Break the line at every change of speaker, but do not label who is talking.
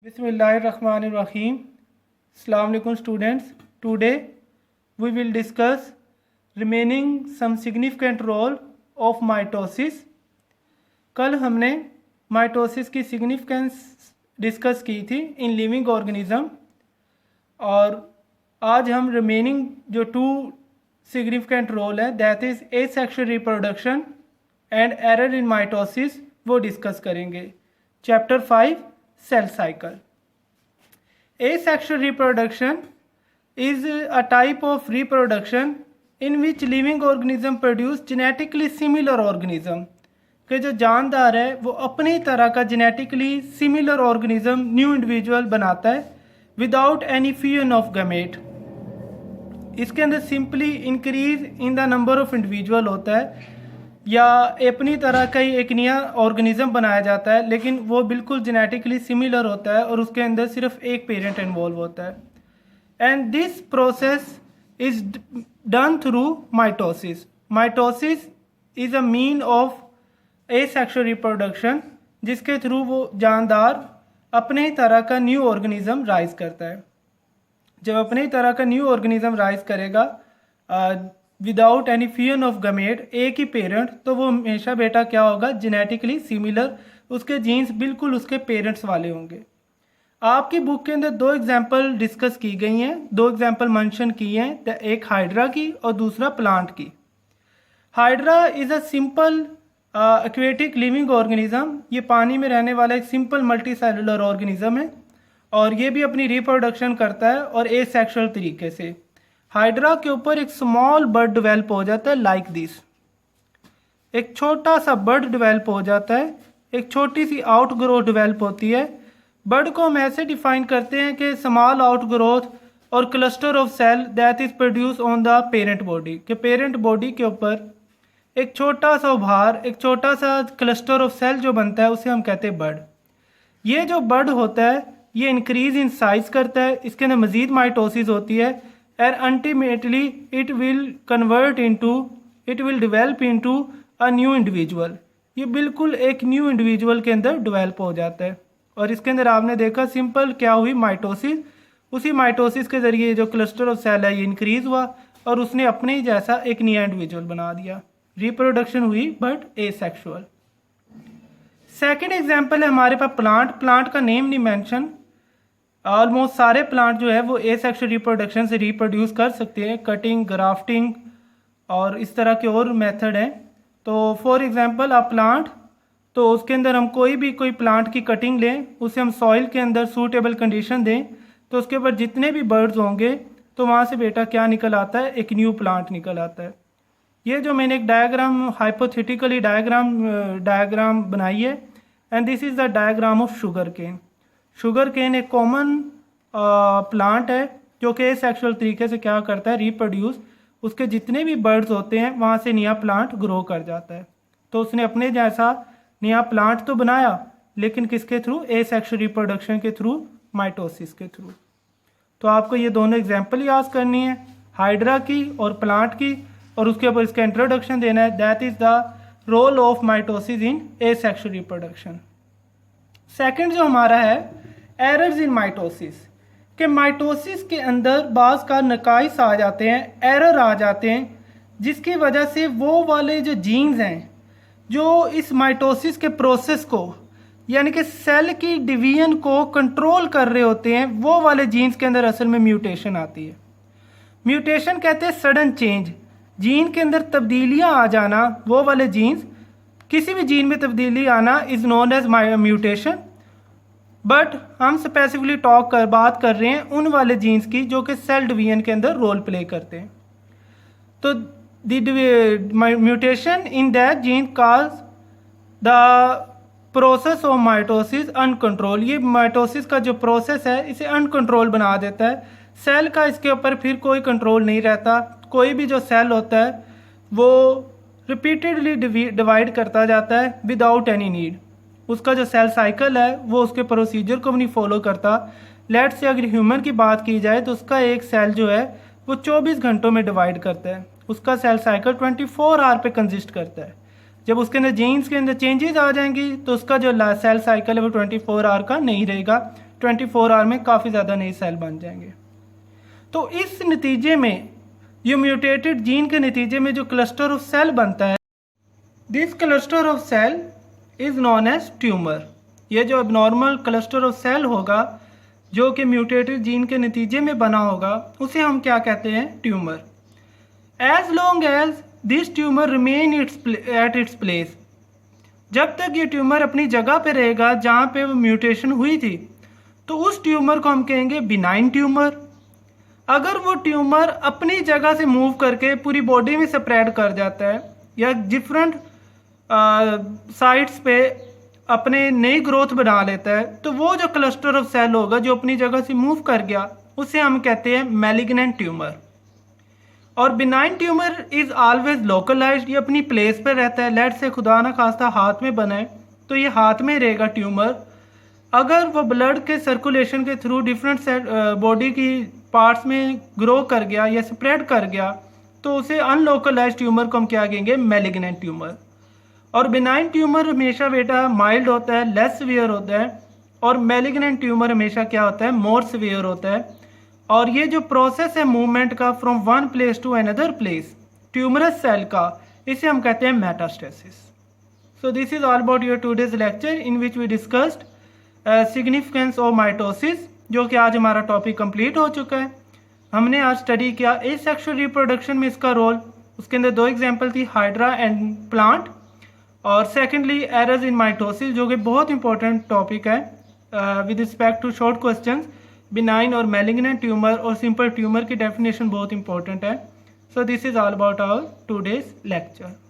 Bismillahirrahmanirrahim. Assalamu alaikum students. Today we will discuss remaining some significant role of mitosis. कल हमने mitosis की significance discuss की थी in living organism और आज हम रिमेनिंग जो टू सिग्निफिकेंट रोल है that is asexual reproduction and error in mitosis वो डिस्कस करेंगे. Chapter 5 cell cycle. Asexual reproduction is a type of reproduction in which living organism produce genetically similar organism. कि जो जानदार है वो अपनी तरह का genetically similar organism new individual बनाता है without any fusion of gamete. इसके अंदर simply increase in the number of individual होता है या अपनी तरह का ही एक नया ऑर्गेनिज्म बनाया जाता है लेकिन वो बिल्कुल जेनेटिकली सिमिलर होता है और उसके अंदर सिर्फ एक पेरेंट इन्वॉल्व होता है. And this process is done through mitosis. Mitosis is a mean of asexual reproduction जिसके थ्रू वो जानदार अपने तरह का न्यू ऑर्गेनिज्म राइज करता है. जब अपने तरह का न्यू ऑर्गेनिज्म राइज करेगा without any fusion of gamete एक ही पेरेंट तो वो हमेशा बेटा क्या होगा जेनेटिकली सिमिलर, उसके जीन्स बिल्कुल उसके पेरेंट्स वाले होंगे. आपकी बुक के अंदर दो एग्जांपल डिस्कस की गई हैं, दो एग्जांपल मेंशन किए हैं, एक हाइड्रा की और दूसरा प्लांट की. Hydra is a simple aquatic living organism. ये पानी में रहने वाला एक सिंपल मल्टी सेलुलर ऑर्गेनिज्म है और ये भी अपनी रिप्रोडक्शन करता है और एसेक्सुअल तरीके से. हाइड्रा के ऊपर एक स्मॉल बर्ड डेवलप हो जाता है लाइक दिस. एक छोटा सा बर्ड डेवलप हो जाता है, एक छोटी सी आउट ग्रोथ डेवलप होती है. बर्ड को हम ऐसे डिफाइन करते हैं कि स्मॉल आउट ग्रोथ और cluster of cell that is produce on the parent body. के पेरेंट बॉडी के ऊपर एक छोटा सा उभार, एक छोटा सा क्लस्टर ऑफ सेल जो बनता है उसे हम कहते हैं बर्ड. ये जो बर्ड होता है ये इंक्रीज इन साइज करता है, इसके अंदर मजीद माइटोसिस होती है and ultimately it will develop into a new individual. ये बिल्कुल एक न्यू इंडिविजुअल के अंदर डेवलप हो जाता है और इसके अंदर आपने देखा सिंपल क्या हुई माइटोसिस. उसी माइटोसिस के ज़रिए जो क्लस्टर ऑफ सेल है ये इंक्रीज हुआ और उसने अपने ही जैसा एक नया इंडिविजुअल बना दिया. रिप्रोडक्शन हुई बट एसेक्सुअल. सेकेंड एग्जाम्पल है हमारे पास प्लांट. प्लांट का नेम नहीं मेंशन. ऑलमोस्ट सारे प्लांट जो है वो एसेक्सुअल रिप्रोडक्शन से रिप्रोड्यूस कर सकते हैं, कटिंग, ग्राफ्टिंग और इस तरह के और मेथड हैं. तो फॉर एग्जांपल अ प्लांट, तो उसके अंदर हम कोई प्लांट की कटिंग लें, उसे हम सॉइल के अंदर सूटेबल कंडीशन दें तो उसके ऊपर जितने भी बर्ड्स होंगे तो वहाँ से बेटा क्या निकल आता है, एक न्यू प्लांट निकल आता है. ये जो मैंने एक डायग्राम हाइपोथेटिकली डायग्राम बनाई है and this is the diagram of sugar cane. Sugar cane एक कॉमन प्लांट है जो कि एसेक्सुअल तरीके से क्या करता है, रिप्रोड्यूस. उसके जितने भी बर्ड्स होते हैं वहाँ से नया प्लांट ग्रो कर जाता है. तो उसने अपने जैसा नया प्लांट तो बनाया लेकिन किसके थ्रू, एसेक्सुअल रिप्रोडक्शन के थ्रू, माइटोसिस के थ्रू. तो आपको ये दोनों एग्जाम्पल याद करनी है, हाइड्रा की और प्लांट की, और उसके ऊपर इसका इंट्रोडक्शन देना है. That is the role of mitosis in asexual reproduction. Second जो हमारा है एरर्स इन माइटोसिस. कि माइटोसिस के अंदर बाज़ का नकाइस आ जाते हैं, एरर आ जाते हैं जिसकी वजह से वो वाले जो जीन्स हैं जो इस माइटोसिस के प्रोसेस को यानी कि सेल की डिवीजन को कंट्रोल कर रहे होते हैं, वो वाले जीन्स के अंदर असल में म्यूटेशन आती है. म्यूटेशन कहते हैं सडन चेंज, जीन के अंदर तब्दीलियाँ आ जाना. वो वाले जीन्स, किसी भी जीन में तब्दीली आना is known as mutation. But हम स्पेसिफिकली बात कर रहे हैं उन वाले जीन्स की जो कि सेल डिवीजन के अंदर रोल प्ले करते हैं. तो the mutation in that gene cause the process of mitosis uncontrol. ये माइटोसिस का जो प्रोसेस है इसे अनकंट्रोल बना देता है. सेल का इसके ऊपर फिर कोई कंट्रोल नहीं रहता. कोई भी जो सेल होता है वो रिपीटेडली डिवाइड करता जाता है विदाउट एनी नीड. उसका जो सेल साइकिल है वो उसके प्रोसीजर को भी नहीं फॉलो करता. लेट से अगर ह्यूमन की बात की जाए तो उसका एक सेल जो है वो 24 घंटों में डिवाइड करता है. उसका सेल साइकिल 24 आवर पे कंसिस्ट करता है. जब उसके अंदर जीन्स के अंदर चेंजेस आ जाएंगी तो उसका जो सेल साइकिल है वो 24 आवर का नहीं रहेगा, 24 आवर में काफ़ी ज़्यादा नए सेल बन जाएंगे। तो इस नतीजे में ये म्यूटेटेड जीन के नतीजे में जो क्लस्टर ऑफ सेल बनता है, this cluster of cell is known as tumour. ये जो अबनॉर्मल क्लस्टर ऑफ सेल होगा जो कि म्यूटेटेड जीन के नतीजे में बना होगा, उसे हम क्या कहते हैं? Tumour. As long as this tumour remain at its place, जब तक ये ट्यूमर अपनी जगह पे रहेगा जहाँ पे वो म्यूटेशन हुई थी, तो उस ट्यूमर को हम कहेंगे बिनाइन ट्यूमर। अगर वो ट्यूमर अपनी जगह से मूव करके पूरी बॉडी में स्प्रेड कर जाता है या डिफरेंट साइट्स पे अपने नई ग्रोथ बना लेता है, तो वो जो क्लस्टर ऑफ सेल होगा जो अपनी जगह से मूव कर गया, उसे हम कहते हैं मैलिग्नेंट ट्यूमर। और benign tumour is always localised, ये अपनी प्लेस पर रहता है। लेट से खुदा ना खास्ता हाथ में बना है तो ये हाथ में रहेगा ट्यूमर। अगर वो ब्लड के सर्कुलेशन के थ्रू डिफरेंट बॉडी की पार्ट्स में ग्रो कर गया या स्प्रेड कर गया, तो उसे अनलोकलाइज्ड ट्यूमर को हम क्या कहेंगे? Malignant tumour. और बिनाइन ट्यूमर हमेशा बेटा माइल्ड होता है, लेस सीवियर होता है, और मैलिग्नेंट ट्यूमर हमेशा क्या होता है? मोर सीवियर होता है। और ये जो प्रोसेस है मूवमेंट का from one place to another place tumorous cell का, इसे हम कहते हैं metastasis. So this is all about your today's lecture in which we discussed significance of mitosis, जो कि आज हमारा टॉपिक कंप्लीट हो चुका है। हमने आज स्टडी किया एसेक्सुअल रिप्रोडक्शन में इसका रोल। उसके अंदर 2 एग्जाम्पल थी, हाइड्रा एंड प्लांट, और सेकेंडली एरर्स इन माइटोसिस, जो कि बहुत इंपॉर्टेंट टॉपिक है with respect to short questions. Benign और मैलिग्नेंट ट्यूमर और सिंपल ट्यूमर की डेफिनेशन बहुत इंपॉर्टेंट है। So this is all about our today's lecture.